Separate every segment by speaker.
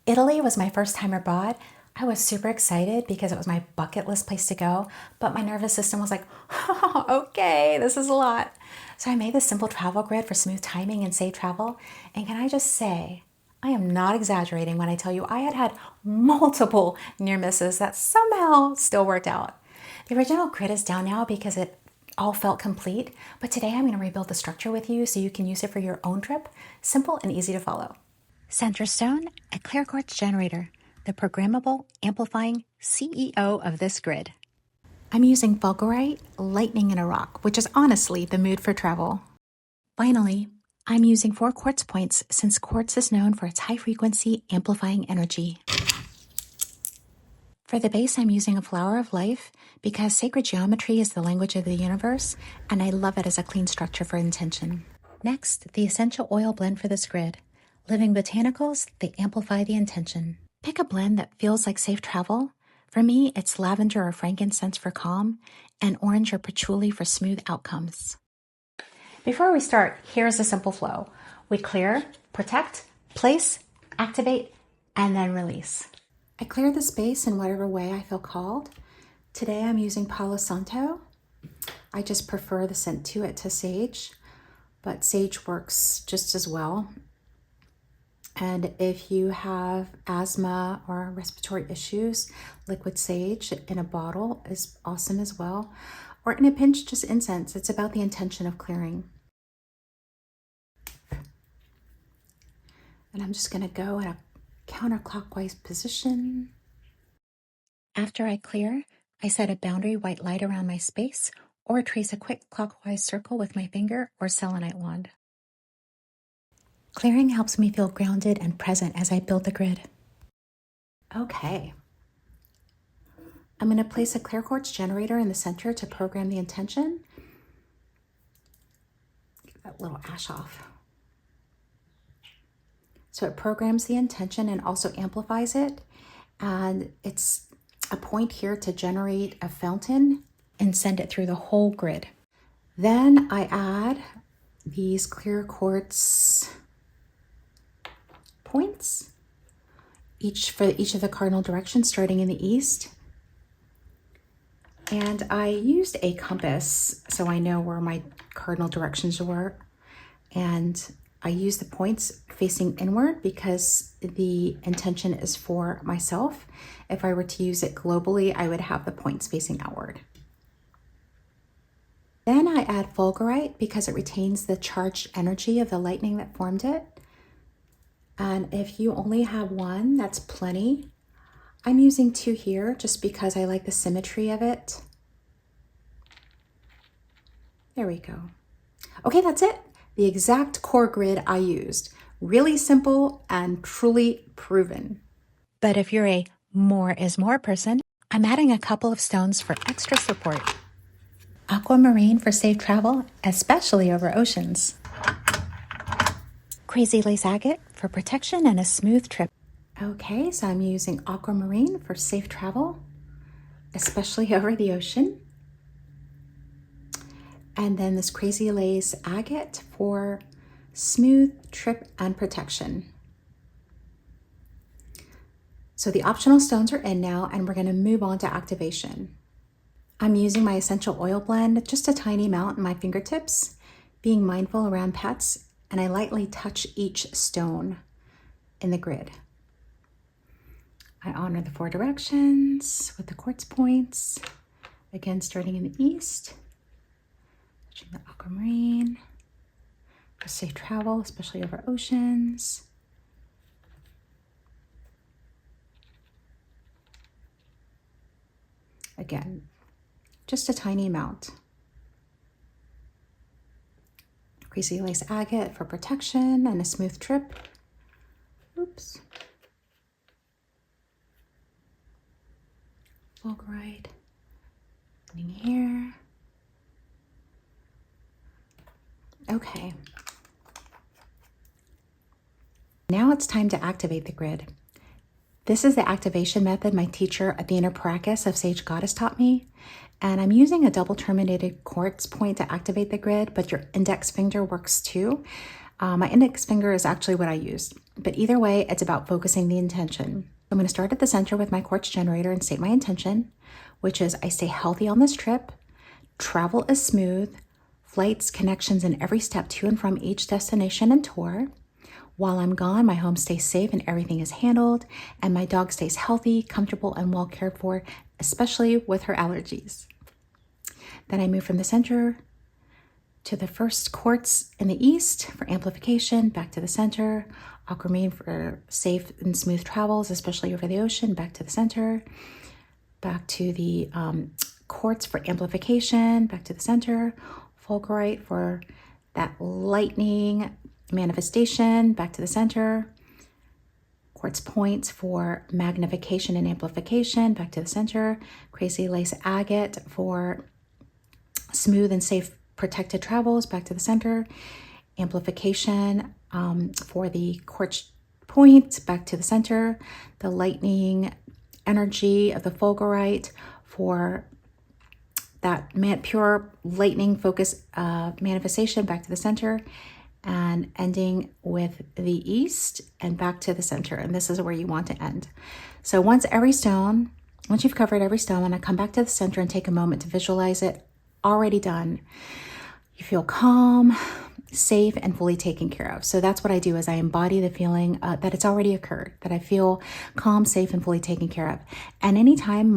Speaker 1: Italy was my first time abroad. I was super excited because it was my bucket list place to go, but my nervous system was like, oh, okay, this is a lot. So I made this simple travel grid for smooth timing and safe travel. And can I just say, I am not exaggerating when I tell you I had multiple near misses that somehow still worked out. The original grid is down now because it all felt complete, but today I'm going to rebuild the structure with you so you can use it for your own trip. Simple and easy to follow. Center stone, a clear quartz generator, the programmable, amplifying CEO of this grid. I'm using fulgurite, lightning in a rock, which is honestly the mood for travel. Finally, I'm using 4 quartz points since quartz is known for its high-frequency amplifying energy. For the base, I'm using a flower of life because sacred geometry is the language of the universe, and I love it as a clean structure for intention. Next, the essential oil blend for this grid. Living botanicals, they amplify the intention. Pick a blend that feels like safe travel. For me, it's lavender or frankincense for calm, and orange or patchouli for smooth outcomes. Before we start, here's a simple flow. We clear, protect, place, activate, and then release. I clear the space in whatever way I feel called. Today I'm using Palo Santo. I just prefer the scent to it to sage, but sage works just as well. And if you have asthma or respiratory issues, liquid sage in a bottle is awesome as well. Or in a pinch, just incense. It's about the intention of clearing. And I'm just gonna go in a counterclockwise position. After I clear, I set a boundary white light around my space or trace a quick clockwise circle with my finger or selenite wand. Clearing helps me feel grounded and present as I build the grid. Okay. I'm going to place a clear quartz generator in the center to program the intention. Get that little ash off. So it programs the intention and also amplifies it. And it's a point here to generate a fountain and send it through the whole grid. Then I add these clear quartz points, each for each of the cardinal directions, starting in the east. And I used a compass so I know where my cardinal directions were. And I use the points facing inward because the intention is for myself. If I were to use it globally, I would have the points facing outward. Then I add fulgurite because it retains the charged energy of the lightning that formed it. And if you only have one, that's plenty. I'm using 2 here just because I like the symmetry of it. There we go. Okay, that's it. The exact core grid I used. Really simple and truly proven. But if you're a more is more person, I'm adding a couple of stones for extra support. Aquamarine for safe travel, especially over oceans. Crazy lace agate for protection and a smooth trip. Okay, so I'm using aquamarine for safe travel, especially over the ocean. And then this crazy lace agate for smooth trip and protection. So the optional stones are in now, and we're going to move on to activation. I'm using my essential oil blend, just a tiny amount in my fingertips, being mindful around pets, and I lightly touch each stone in the grid. I honor the 4 directions with the quartz points, again starting in the east, touching the aquamarine for safe travel, especially over oceans. Again, just a tiny amount. Crazy lace agate for protection and a smooth trip. Oops. Fulgurite. In here. Okay. Now it's time to activate the grid. This is the activation method my teacher at the Inner Practice of Sage Goddess taught me. And I'm using a double terminated quartz point to activate the grid, but your index finger works too. My index finger is actually what I used but either way, it's about focusing the intention. I'm going to start at the center with my quartz generator and state my intention, which is I stay healthy on this trip, travel is smooth, flights, connections in every step to and from each destination and tour. While I'm gone, my home stays safe and everything is handled, and my dog stays healthy, comfortable, and well cared for, especially with her allergies. Then I move from the center to the first quartz in the east for amplification, back to the center, aquamarine for safe and smooth travels, especially over the ocean, back to the center, back to the quartz for amplification, back to the center, fulgurite for that lightning manifestation, back to the center, quartz points for magnification and amplification, back to the center, crazy lace agate for smooth and safe protected travels, back to the center, amplification for the quartz points, back to the center, the lightning energy of the fulgurite for that pure lightning focus manifestation, back to the center, and ending with the east and back to the center. And this is where you want to end. So once you've covered every stone, when I come back to the center and take a moment to visualize it already done, you feel calm, safe, and fully taken care of. So that's what I do, is I embody the feeling that it's already occurred, that I feel calm, safe, and fully taken care of. And anytime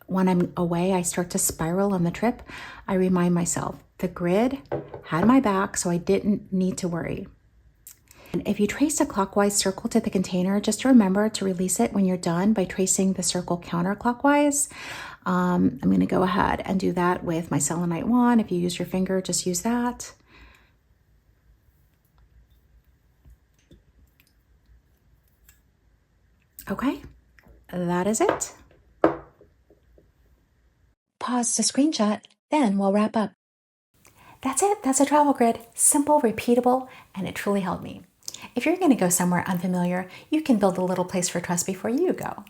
Speaker 1: when I'm away, I start to spiral on the trip, I remind myself the grid had my back, so I didn't need to worry. And if you trace a clockwise circle to the container, just remember to release it when you're done by tracing the circle counterclockwise. I'm going to go ahead and do that with my selenite wand. If you use your finger, just use that. Okay, that is it. Pause to screenshot, then we'll wrap up. That's it. That's a travel grid. Simple, repeatable, and it truly helped me. If you're going to go somewhere unfamiliar, you can build a little place for trust before you go.